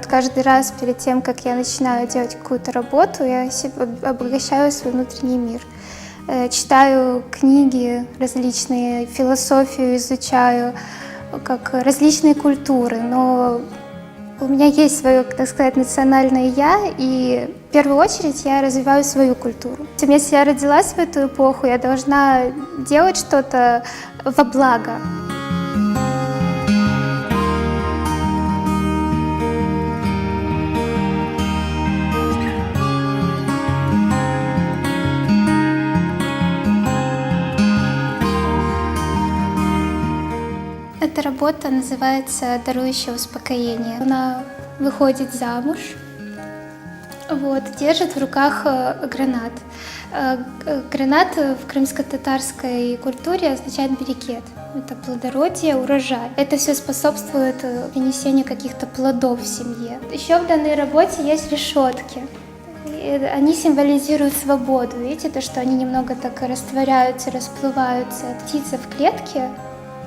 каждый раз перед тем, как я начинаю делать какую-то работу, я обогащаю свой внутренний мир. Читаю книги различные, философию изучаю, как различные культуры, но у меня есть свое, так сказать, национальное «я», и в первую очередь я развиваю свою культуру. Если я родилась в эту эпоху, я должна делать что-то во благо. Эта работа называется «Дарующее успокоение». Она выходит замуж, держит в руках гранат. Гранат в крымско-татарской культуре означает берекет. Это плодородие, урожай. Это все способствует принесению каких-то плодов в семье. Еще в данной работе есть решетки. Они символизируют свободу. Видите, то, что они немного так растворяются, расплываются. Птица в клетке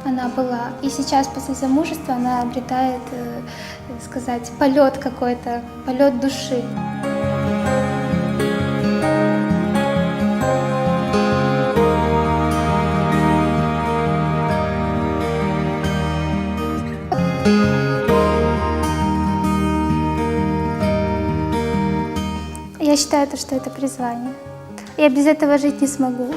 она была, и сейчас после замужества она обретает, так сказать, полет какой-то, полет души. Я считаю, что это призвание. Я без этого жить не смогу.